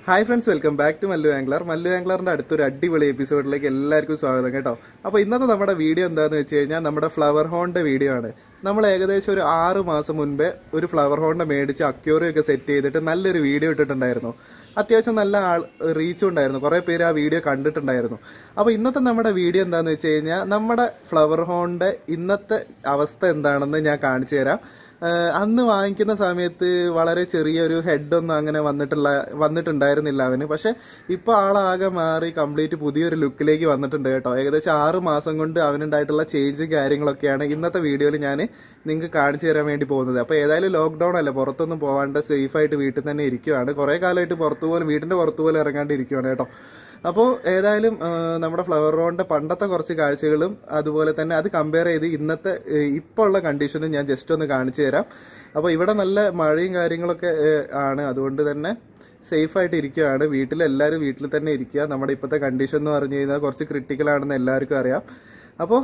Hi friends, welcome back to malluangler. malluanglerന്റെ അടുത്തൊരു അടിപൊളി എപ്പിസോഡിലേക്ക് എല്ലാവർക്കും സ്വാഗതം കേട്ടോ. അപ്പോൾ ഇന്നത്തെ നമ്മുടെ വീഡിയോ എന്താണെന്ന് വെച്ച് കഴിഞ്ഞാൽ നമ്മുടെ ഫ്ലവർ ഹോണിൻ്റെ വീഡിയോ ആണ്. നമ്മൾ ഏകദേശം ഒരു 6 മാസം മുൻപേ ഒരു ഫ്ലവർ ഹോണിനെ മേടിച്ച് അക്വേറിയം ഒക്കെ സെറ്റ് ചെയ്തിട്ട് നല്ലൊരു വീഡിയോ ഇട്ടിട്ടുണ്ടായിരുന്നു. അത്യാവശ്യം നല്ല റീച്ചും ഉണ്ടായിരുന്നു, കുറേ പേര് ആ വീഡിയോ കണ്ടിട്ടുണ്ടായിരുന്നു. അപ്പോൾ ഇന്നത്തെ നമ്മുടെ വീഡിയോ എന്താണെന്ന് വെച്ച് കഴിഞ്ഞാൽ നമ്മുടെ ഫ്ലവർ ഹോണിൻ്റെ ഇന്നത്തെ അവസ്ഥ എന്താണെന്ന് ഞാൻ കാണിച്ചു തരാം. അന്ന് വാങ്ങിക്കുന്ന സമയത്ത് വളരെ ചെറിയൊരു ഹെഡൊന്നും അങ്ങനെ വന്നിട്ടുണ്ടായിരുന്നില്ല അവന്. പക്ഷെ ഇപ്പോൾ ആളാകെ മാറി കംപ്ലീറ്റ് പുതിയൊരു ലുക്കിലേക്ക് വന്നിട്ടുണ്ട് കേട്ടോ. ഏകദേശം 6 മാസം കൊണ്ട് അവനുണ്ടായിട്ടുള്ള ചേഞ്ചും കാര്യങ്ങളൊക്കെയാണ് ഇന്നത്തെ വീഡിയോയിൽ ഞാൻ നിങ്ങൾക്ക് കാണിച്ചു തരാൻ വേണ്ടി പോകുന്നത്. അപ്പോൾ ഏതായാലും ലോക്ക്ഡൗൺ അല്ലേ, പുറത്തൊന്നും പോകാണ്ട് സേഫായിട്ട് വീട്ടിൽ തന്നെ ഇരിക്കുകയാണ്. കുറേ കാലമായിട്ട് വീടിൻ്റെ പുറത്തു പോലും ഇറങ്ങാണ്ട് ഇരിക്കുകയാണ് കേട്ടോ. അപ്പോൾ ഏതായാലും നമ്മുടെ ഫ്ലവർ ഹോണിൻ്റെ പണ്ടത്തെ കുറച്ച് കാഴ്ചകളും അതുപോലെ തന്നെ അത് കമ്പയർ ചെയ്ത് ഇന്നത്തെ ഇപ്പോൾ ഉള്ള കണ്ടീഷനും ഞാൻ ജസ്റ്റ് ഒന്ന് കാണിച്ചു തരാം. അപ്പോൾ ഇവിടെ നല്ല മഴയും കാര്യങ്ങളൊക്കെ ആണ്, അതുകൊണ്ട് തന്നെ സേഫായിട്ട് ഇരിക്കുകയാണ്. വീട്ടിലെല്ലാവരും വീട്ടിൽ തന്നെ ഇരിക്കുക. നമ്മുടെ ഇപ്പോഴത്തെ കണ്ടീഷൻ എന്ന് പറഞ്ഞു കഴിഞ്ഞാൽ കുറച്ച് ക്രിട്ടിക്കലാണെന്ന് എല്ലാവർക്കും അറിയാം. അപ്പോൾ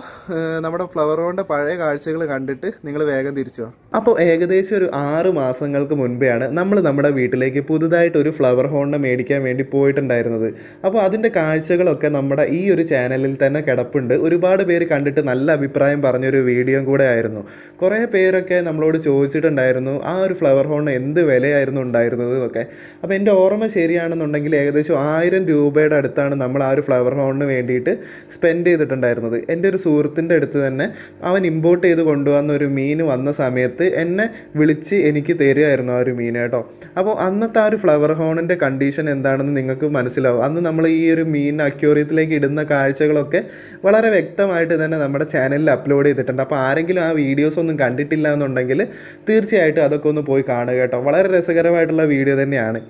നമ്മുടെ ഫ്ലവർ ഹോണിൻ്റെ പഴയ കാഴ്ചകൾ കണ്ടിട്ട് നിങ്ങൾ വേഗം തിരിച്ചു പോകാം. അപ്പോൾ ഏകദേശം ഒരു 6 മാസങ്ങൾക്ക് മുൻപെയാണ് നമ്മൾ നമ്മുടെ വീട്ടിലേക്ക് പുതുതായിട്ട് ഒരു ഫ്ലവർ ഹോണിനെ മേടിക്കാൻ വേണ്ടി പോയിട്ടുണ്ടായിരുന്നത്. അപ്പോൾ അതിൻ്റെ കാഴ്ചകളൊക്കെ നമ്മുടെ ഈ ഒരു ചാനലിൽ തന്നെ കിടപ്പുണ്ട്. ഒരുപാട് പേര് കണ്ടിട്ട് നല്ല അഭിപ്രായം പറഞ്ഞൊരു വീഡിയോ കൂടെ ആയിരുന്നു. കുറേ പേരൊക്കെ നമ്മളോട് ചോദിച്ചിട്ടുണ്ടായിരുന്നു ആ ഒരു ഫ്ലവർ ഹോണിന് എന്ത് വിലയായിരുന്നു ഉണ്ടായിരുന്നത് എന്നൊക്കെ. അപ്പോൾ എൻ്റെ ഓർമ്മ ശരിയാണെന്നുണ്ടെങ്കിൽ ഏകദേശം 1000 രൂപയുടെ അടുത്താണ് നമ്മൾ ആ ഒരു ഫ്ലവർ ഹോണിന് വേണ്ടിയിട്ട് സ്പെൻഡ് ചെയ്തിട്ടുണ്ടായിരുന്നത്. എൻ്റെ ഒരു സുഹൃത്തിൻ്റെ അടുത്ത് തന്നെ അവൻ ഇമ്പോർട്ട് ചെയ്ത് കൊണ്ടുവന്ന ഒരു മീൻ വന്ന സമയത്ത് എന്നെ വിളിച്ച് എനിക്ക് തരുമായിരുന്നു ആ ഒരു മീൻ കേട്ടോ. അപ്പോൾ അന്നത്തെ ആ ഒരു ഫ്ലവർ ഹോണിൻ്റെ കണ്ടീഷൻ എന്താണെന്ന് നിങ്ങൾക്ക് മനസ്സിലാവും. അന്ന് നമ്മൾ ഈ ഒരു മീൻ അക്വേറിയത്തിലേക്ക് ഇടുന്ന കാഴ്ചകളൊക്കെ വളരെ വ്യക്തമായിട്ട് തന്നെ നമ്മുടെ ചാനലിൽ അപ്ലോഡ് ചെയ്തിട്ടുണ്ട്. അപ്പോൾ ആരെങ്കിലും ആ വീഡിയോസ് ഒന്നും കണ്ടിട്ടില്ല എന്നുണ്ടെങ്കിൽ തീർച്ചയായിട്ടും അതൊക്കെ ഒന്ന് പോയി കാണുക കേട്ടോ. വളരെ രസകരമായിട്ടുള്ള വീഡിയോ തന്നെയാണ്.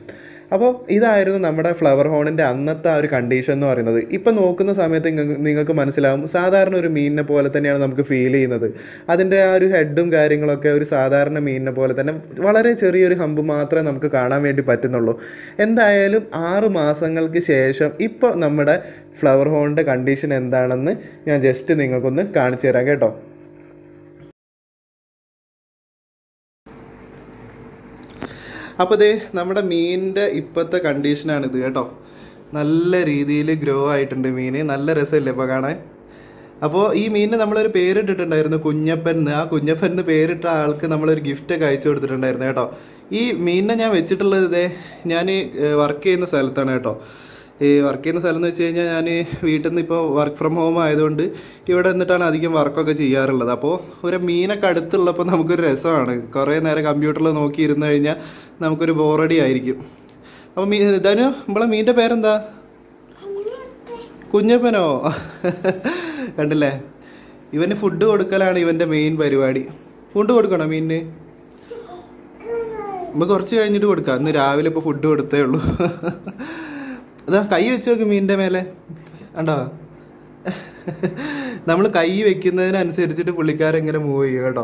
അപ്പോൾ ഇതായിരുന്നു നമ്മുടെ ഫ്ലവർ ഹോണിൻ്റെ അന്നത്തെ ആ ഒരു കണ്ടീഷൻ എന്ന് പറയുന്നത്. ഇപ്പം നോക്കുന്ന സമയത്ത് നിങ്ങൾക്ക് മനസ്സിലാവും സാധാരണ ഒരു മീനിനെ പോലെ തന്നെയാണ് നമുക്ക് ഫീൽ ചെയ്യുന്നത്. അതിൻ്റെ ആ ഒരു ഹെഡും കാര്യങ്ങളൊക്കെ ഒരു സാധാരണ മീനിനെ പോലെ തന്നെ വളരെ ചെറിയൊരു ഹമ്പ് മാത്രമേ നമുക്ക് കാണാൻ വേണ്ടി പറ്റുന്നുള്ളൂ. എന്തായാലും 6 മാസങ്ങൾക്ക് ശേഷം ഇപ്പോൾ നമ്മുടെ ഫ്ലവർ ഹോണിൻ്റെ കണ്ടീഷൻ എന്താണെന്ന് ഞാൻ ജസ്റ്റ് നിങ്ങൾക്കൊന്ന് കാണിച്ചു തരാം കേട്ടോ. അപ്പോൾ ദേ നമ്മുടെ മീനിൻ്റെ ഇപ്പോഴത്തെ കണ്ടീഷനാണിത് കേട്ടോ. നല്ല രീതിയിൽ ഗ്രോ ആയിട്ടുണ്ട് മീൻ. നല്ല രസമില്ലേ ഇപ്പോൾ കാണാൻ. അപ്പോൾ ഈ മീനിന് നമ്മളൊരു പേരിട്ടിട്ടുണ്ടായിരുന്നു, കുഞ്ഞപ്പൻ. ആ കുഞ്ഞപ്പൻ എന്ന് പേരിട്ട ആൾക്ക് നമ്മളൊരു ഗിഫ്റ്റൊക്കെ അയച്ചു കൊടുത്തിട്ടുണ്ടായിരുന്നു കേട്ടോ. ഈ മീനിനെ ഞാൻ വെച്ചിട്ടുള്ളത് ഇതേ ഞാൻ വർക്ക് ചെയ്യുന്ന സ്ഥലത്താണ് കേട്ടോ. ഈ വർക്ക് ചെയ്യുന്ന സ്ഥലം എന്ന് വെച്ച് കഴിഞ്ഞാൽ ഞാൻ വീട്ടിൽ നിന്ന് ഇപ്പോൾ വർക്ക് ഫ്രം ഹോം ആയതുകൊണ്ട് ഇവിടെ നിന്നിട്ടാണ് അധികം വർക്കൊക്കെ ചെയ്യാറുള്ളത്. അപ്പോൾ ഒരു മീനൊക്കെ അടുത്തുള്ളപ്പോൾ നമുക്കൊരു രസമാണ്. കുറേ നേരം കമ്പ്യൂട്ടറിൽ നോക്കി ഇരുന്ന് കഴിഞ്ഞാൽ നമുക്കൊരു ബോറടി ആയിരിക്കും. അപ്പോൾ ധനു, നമ്മളെ മീനിൻ്റെ പേരെന്താ? കുഞ്ഞപ്പനോ? കണ്ടില്ലേ, ഇവന് ഫുഡ് കൊടുക്കലാണ് ഇവൻ്റെ മെയിൻ പരിപാടി. ഫുഡ് കൊടുക്കണോ മീനിന്? നമുക്ക് കുറച്ച് കഴിഞ്ഞിട്ട് കൊടുക്കാം. ഇന്ന് രാവിലെ ഇപ്പോൾ ഫുഡ് കൊടുത്തേ ഉള്ളൂ. അതാ കൈ വെച്ച് നോക്ക് മീനിൻ്റെ മേലെ, കണ്ടോ? നമ്മൾ കൈ വെക്കുന്നതിനനുസരിച്ചിട്ട് പുള്ളിക്കാരൻ ഇങ്ങനെ മൂവ് ചെയ്യും കേട്ടോ.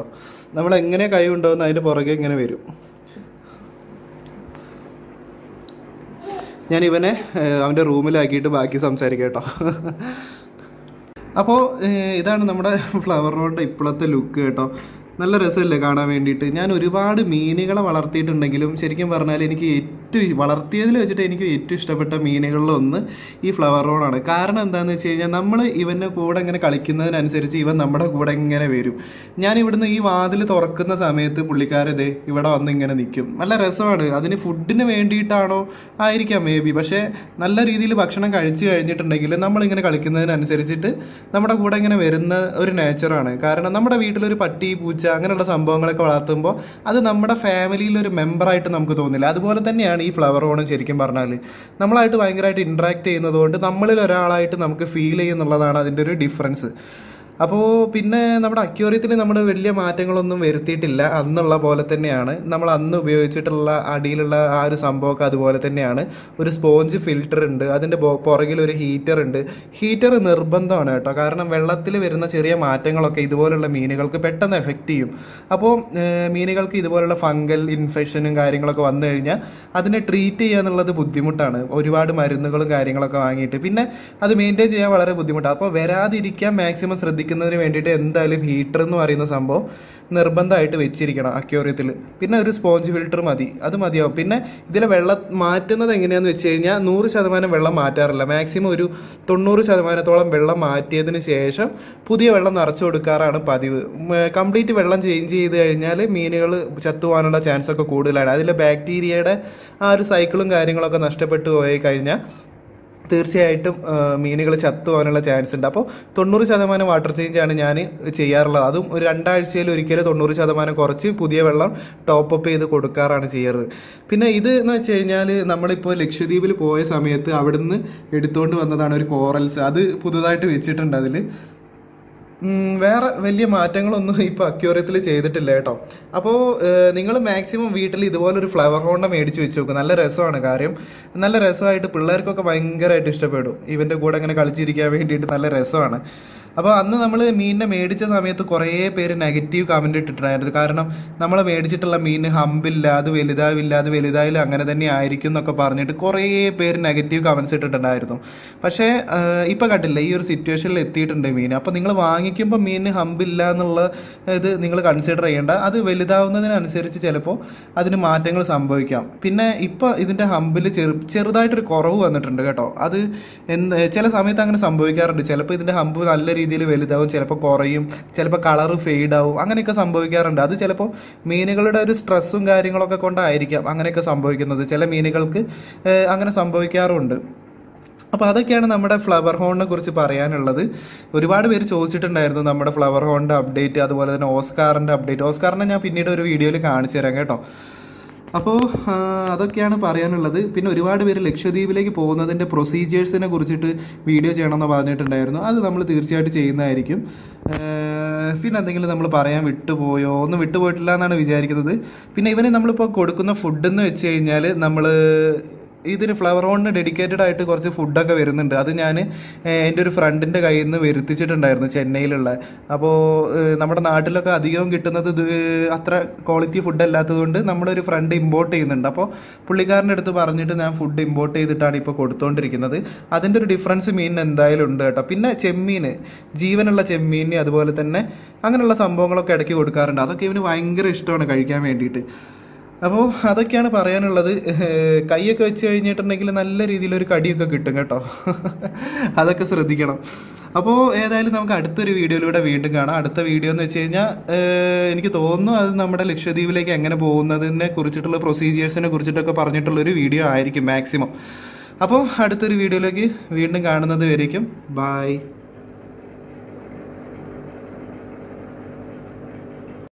നമ്മളെങ്ങനെ കൈ കൊണ്ടുവന്ന് അതിൻ്റെ പുറകെ ഇങ്ങനെ വരും. ഞാൻ ഇവനെ അവൻ്റെ റൂമിലാക്കിയിട്ട് ബാക്കി സംസാരിക്കാം കേട്ടോ. അപ്പോൾ ഇതാണ് നമ്മുടെ ഫ്ലവർ ഹോണിൻ്റെ ഇപ്പോഴത്തെ ലുക്ക് കേട്ടോ. നല്ല രസമല്ലേ കാണാൻ വേണ്ടിയിട്ട്. ഞാൻ ഒരുപാട് മീനുകളെ വളർത്തിയിട്ടുണ്ടെങ്കിലും ശരിക്കും പറഞ്ഞാൽ എനിക്ക് വളർത്തിയതിൽ വെച്ചിട്ട് എനിക്ക് ഏറ്റവും ഇഷ്ടപ്പെട്ട മീനുകളിലൊന്ന് ഈ ഫ്ലവർ ഹോണാണ്. കാരണം എന്താണെന്ന് വെച്ച് കഴിഞ്ഞാൽ നമ്മൾ ഇവൻ്റെ കൂടെ ഇങ്ങനെ കളിക്കുന്നതിനനുസരിച്ച് ഇവൻ നമ്മുടെ കൂടെ ഇങ്ങനെ വരും. ഞാൻ ഇവിടുന്ന് ഈ വാതിൽ തുറക്കുന്ന സമയത്ത് പുള്ളിക്കാരതേ ഇവിടെ വന്ന് ഇങ്ങനെ നിൽക്കും. നല്ല രസമാണ്. അതിന് ഫുഡിന് വേണ്ടിയിട്ടാണോ ആയിരിക്കാം മേ ബി. പക്ഷേ നല്ല രീതിയിൽ ഭക്ഷണം കഴിച്ച് കഴിഞ്ഞിട്ടുണ്ടെങ്കിൽ നമ്മളിങ്ങനെ കളിക്കുന്നതിനനുസരിച്ചിട്ട് നമ്മുടെ കൂടെ ഇങ്ങനെ വരുന്ന ഒരു നേച്ചറാണ്. കാരണം നമ്മുടെ വീട്ടിലൊരു പട്ടി, പൂച്ച അങ്ങനെയുള്ള സംഭവങ്ങളൊക്കെ വളർത്തുമ്പോൾ അത് നമ്മുടെ ഫാമിലിയിലൊരു മെമ്പറായിട്ട് നമുക്ക് തോന്നില്ല. അതുപോലെ തന്നെയാണ് ഈ ഫ്ലവർ ഹോണും. ശരിക്കും പറഞ്ഞാൽ നമ്മളായിട്ട് ഭയങ്കരമായിട്ട് ഇൻട്രാക്ട് ചെയ്യുന്നതുകൊണ്ട് നമ്മളിൽ ഒരാളായിട്ട് നമുക്ക് ഫീൽ ചെയ്യുന്നുള്ളതാണ് അതിൻ്റെ ഒരു ഡിഫറൻസ്. അപ്പോൾ പിന്നെ നമ്മുടെ അക്വേറിയത്തിൽ നമ്മൾ വലിയ മാറ്റങ്ങളൊന്നും വരുത്തിയിട്ടില്ല. അന്നുള്ള പോലെ തന്നെയാണ്. നമ്മൾ അന്ന് ഉപയോഗിച്ചിട്ടുള്ള അടിയിലുള്ള ആ ഒരു സംഭവമൊക്കെ അതുപോലെ തന്നെയാണ്. ഒരു സ്പോഞ്ച് ഫിൽറ്റർ ഉണ്ട്, അതിൻ്റെ പുറകിലൊരു ഹീറ്റർ ഉണ്ട്. ഹീറ്റർ നിർബന്ധമാണ് കേട്ടോ. കാരണം വെള്ളത്തിൽ വരുന്ന ചെറിയ മാറ്റങ്ങളൊക്കെ ഇതുപോലുള്ള മീനുകൾക്ക് പെട്ടെന്ന് എഫക്റ്റ് ചെയ്യും. അപ്പോൾ മീനുകൾക്ക് ഇതുപോലുള്ള ഫംഗൽ ഇൻഫെക്ഷനും കാര്യങ്ങളൊക്കെ വന്നു കഴിഞ്ഞാൽ അതിനെ ട്രീറ്റ് ചെയ്യുക എന്നുള്ളത് ബുദ്ധിമുട്ടാണ്. ഒരുപാട് മരുന്നുകളും കാര്യങ്ങളൊക്കെ വാങ്ങിയിട്ട് പിന്നെ അത് മെയിൻറ്റെയിൻ ചെയ്യാൻ വളരെ ബുദ്ധിമുട്ടാണ്. അപ്പോൾ വരാതിരിക്കാൻ മാക്സിമം ശ്രദ്ധിക്കുന്നതിന് വേണ്ടിയിട്ട് എന്തായാലും ഹീറ്റർ എന്ന് പറയുന്ന സംഭവം നിർബന്ധമായിട്ട് വെച്ചിരിക്കണം അക്വേറിയത്തിൽ. പിന്നെ ഒരു സ്പോഞ്ച് ഫിൽറ്റർ മതി, അത് മതിയാവും. പിന്നെ ഇതിലെ വെള്ളം മാറ്റുന്നത് എങ്ങനെയാണെന്ന് വെച്ച് കഴിഞ്ഞാൽ 100% വെള്ളം മാറ്റാറില്ല. മാക്സിമം ഒരു 90% വെള്ളം മാറ്റിയതിന് ശേഷം പുതിയ വെള്ളം നിറച്ചു കൊടുക്കാറാണ് പതിവ്. കംപ്ലീറ്റ് വെള്ളം ചേഞ്ച് ചെയ്ത് കഴിഞ്ഞാൽ മീനുകൾ ചത്തുപോകാനുള്ള ചാൻസ് ഒക്കെ കൂടുതലാണ്. അതിലെ ബാക്ടീരിയയുടെ ആ ഒരു സൈക്കിളും കാര്യങ്ങളൊക്കെ നഷ്ടപ്പെട്ടു പോയി കഴിഞ്ഞാൽ തീർച്ചയായിട്ടും മീനുകൾ ചത്തുപോകാനുള്ള ചാൻസ് ഉണ്ട്. അപ്പോൾ 90% വാട്ടർ ചേഞ്ചാണ് ഞാൻ ചെയ്യാറുള്ളത്. അതും ഒരു 2 ആഴ്ചയിൽ ഒരിക്കൽ 90% കുറച്ച് പുതിയ വെള്ളം ടോപ്പപ്പ് ചെയ്ത് കൊടുക്കാറാണ് ചെയ്യാറ്. പിന്നെ ഇത് എന്ന് വെച്ച് കഴിഞ്ഞാൽ നമ്മളിപ്പോൾ ലക്ഷദ്വീപിൽ പോയ സമയത്ത് അവിടുന്ന് എടുത്തുകൊണ്ട് വന്നതാണ് ഒരു കോറൽസ്. അത് പുതുതായിട്ട് വെച്ചിട്ടുണ്ട്. അതിൽ വേറെ വലിയ മാറ്റങ്ങളൊന്നും ഇപ്പോൾ അക്വേറിയത്തിൽ ചെയ്തിട്ടില്ല കേട്ടോ. അപ്പോൾ നിങ്ങൾ മാക്സിമം വീട്ടിൽ ഇതുപോലൊരു ഫ്ലവർ ഹോണ്ട മേടിച്ച് വെച്ച് നോക്കും. നല്ല രസമാണ്. കാര്യം നല്ല രസമായിട്ട് പിള്ളേർക്കൊക്കെ ഭയങ്കരമായിട്ട് ഇഷ്ടപ്പെടും. ഇവൻ്റെ കൂടെ അങ്ങനെ കളിച്ചിരിക്കാൻ വേണ്ടിയിട്ട് നല്ല രസമാണ്. അപ്പോൾ അന്ന് നമ്മൾ മീനിനെ മേടിച്ച സമയത്ത് കുറേ പേര് നെഗറ്റീവ് കമൻറ്റ് ഇട്ടിട്ടുണ്ടായിരുന്നു. കാരണം നമ്മൾ മേടിച്ചിട്ടുള്ള മീൻ ഹമ്പില്ല, അത് വലുതാവില്ല, അങ്ങനെ തന്നെ ആയിരിക്കും എന്നൊക്കെ പറഞ്ഞിട്ട് കുറേ പേര് നെഗറ്റീവ് കമൻറ്റ്സ് ഇട്ടിട്ടുണ്ടായിരുന്നു. പക്ഷേ ഇപ്പോൾ കണ്ടില്ല, ഈ ഒരു സിറ്റുവേഷനിൽ എത്തിയിട്ടുണ്ട് മീൻ. അപ്പോൾ നിങ്ങൾ വാങ്ങിക്കുമ്പോൾ മീനിന് ഹമ്പില്ല എന്നുള്ള ഇത് നിങ്ങൾ കൺസിഡർ ചെയ്യേണ്ട. അത് വലുതാവുന്നതിനനുസരിച്ച് ചിലപ്പോൾ അതിന് മാറ്റങ്ങൾ സംഭവിക്കാം. പിന്നെ ഇപ്പോൾ ഇതിൻ്റെ ഹമ്പിൽ ചെറുതായിട്ടൊരു കുറവ് വന്നിട്ടുണ്ട് കേട്ടോ. അത് ചില സമയത്ത് അങ്ങനെ സംഭവിക്കാറുണ്ട്. ചിലപ്പോൾ ഇതിൻ്റെ ഹമ്പ് നല്ല രീതിയിൽ വലുതാവും, ചിലപ്പോൾ കുറയും, ചിലപ്പോൾ കളറ് ഫെയ്ഡ് ആവും, അങ്ങനെയൊക്കെ സംഭവിക്കാറുണ്ട്. അത് ചിലപ്പോൾ മീനുകളുടെ ഒരു സ്ട്രെസ്സും കാര്യങ്ങളൊക്കെ കൊണ്ടായിരിക്കാം അങ്ങനെയൊക്കെ സംഭവിക്കുന്നത്. ചില മീനുകൾക്ക് അങ്ങനെ സംഭവിക്കാറുണ്ട്. അപ്പോൾ അതൊക്കെയാണ് നമ്മുടെ ഫ്ലവർ ഹോണിനെ കുറിച്ച് പറയാനുള്ളത്. ഒരുപാട് പേര് ചോദിച്ചിട്ടുണ്ടായിരുന്നു നമ്മുടെ ഫ്ലവർ ഹോണിൻ്റെ അപ്ഡേറ്റ്, അതുപോലെ തന്നെ ഓസ്കാറിൻ്റെ അപ്ഡേറ്റ്. ഓസ്കാറിനെ ഞാൻ പിന്നീട് ഒരു വീഡിയോയിൽ കാണിച്ചു തരാം കേട്ടോ. അപ്പോൾ അതൊക്കെയാണ് പറയാനുള്ളത്. പിന്നെ ഒരുപാട് പേര് ലക്ഷദ്വീപിലേക്ക് പോകുന്നതിൻ്റെ പ്രൊസീജിയേഴ്സിനെ കുറിച്ചിട്ട് വീഡിയോ ചെയ്യണമെന്ന് പറഞ്ഞിട്ടുണ്ടായിരുന്നു. അത് നമ്മൾ തീർച്ചയായിട്ടും ചെയ്യുന്നതായിരിക്കും. പിന്നെ എന്തെങ്കിലും നമ്മൾ പറയാൻ വിട്ടുപോയോ? ഒന്നും വിട്ടുപോയിട്ടില്ല എന്നാണ് വിചാരിക്കുന്നത്. പിന്നെ ഇവന് നമ്മളിപ്പോൾ കൊടുക്കുന്ന ഫുഡെന്ന് വെച്ച് കഴിഞ്ഞാൽ നമ്മൾ ഇതിന് ഫ്ലവർ ഹോണിന് ഡെഡിക്കേറ്റഡ് ആയിട്ട് കുറച്ച് ഫുഡൊക്കെ വരുന്നുണ്ട്. അത് ഞാൻ എൻ്റെ ഒരു ഫ്രണ്ടിൻ്റെ കയ്യിൽ നിന്ന് വരുത്തിച്ചിട്ടുണ്ടായിരുന്നു, ചെന്നൈയിലുള്ള. അപ്പോൾ നമ്മുടെ നാട്ടിലൊക്കെ അധികവും കിട്ടുന്നത് ഇത് അത്ര ക്വാളിറ്റി ഫുഡ് അല്ലാത്തതുകൊണ്ട് നമ്മളൊരു ഫ്രണ്ട് ഇമ്പോർട്ട് ചെയ്യുന്നുണ്ട്. അപ്പോൾ പുള്ളിക്കാരൻ്റെ അടുത്ത് പറഞ്ഞിട്ട് ഞാൻ ഫുഡ് ഇമ്പോർട്ട് ചെയ്തിട്ടാണ് ഇപ്പോൾ കൊടുത്തുകൊണ്ടിരിക്കുന്നത്. അതിൻ്റെ ഒരു ഡിഫറൻസ് മീനിന് എന്തായാലും ഉണ്ട് കേട്ടോ. പിന്നെ ചെമ്മീൻ, ജീവനുള്ള ചെമ്മീൻ, അതുപോലെ തന്നെ അങ്ങനെയുള്ള സംഭവങ്ങളൊക്കെ ഇടയ്ക്ക് കൊടുക്കാറുണ്ട്. അതൊക്കെ ഇവന് ഭയങ്കര ഇഷ്ടമാണ് കഴിക്കാൻ വേണ്ടിയിട്ട്. അപ്പോൾ അതൊക്കെയാണ് പറയാനുള്ളത്. കൈയൊക്കെ വെച്ച് കഴിഞ്ഞിട്ടുണ്ടെങ്കിൽ നല്ല രീതിയിലൊരു കടിയൊക്കെ കിട്ടും കേട്ടോ. അതൊക്കെ ശ്രദ്ധിക്കണം. അപ്പോൾ ഏതായാലും നമുക്ക് അടുത്തൊരു വീഡിയോയിലൂടെ വീണ്ടും കാണാം. അടുത്ത വീഡിയോ എന്ന് വെച്ച് കഴിഞ്ഞാൽ എനിക്ക് തോന്നുന്നു അത് നമ്മുടെ ലക്ഷദ്വീപിലേക്ക് എങ്ങനെ പോകുന്നതിനെ കുറിച്ചിട്ടുള്ള പ്രൊസീജിയേഴ്സിനെ കുറിച്ചിട്ടൊക്കെ പറഞ്ഞിട്ടുള്ളൊരു വീഡിയോ ആയിരിക്കും മാക്സിമം. അപ്പോൾ അടുത്തൊരു വീഡിയോയിലേക്ക് വീണ്ടും കാണുന്നത് വരേക്കും. ബായ്.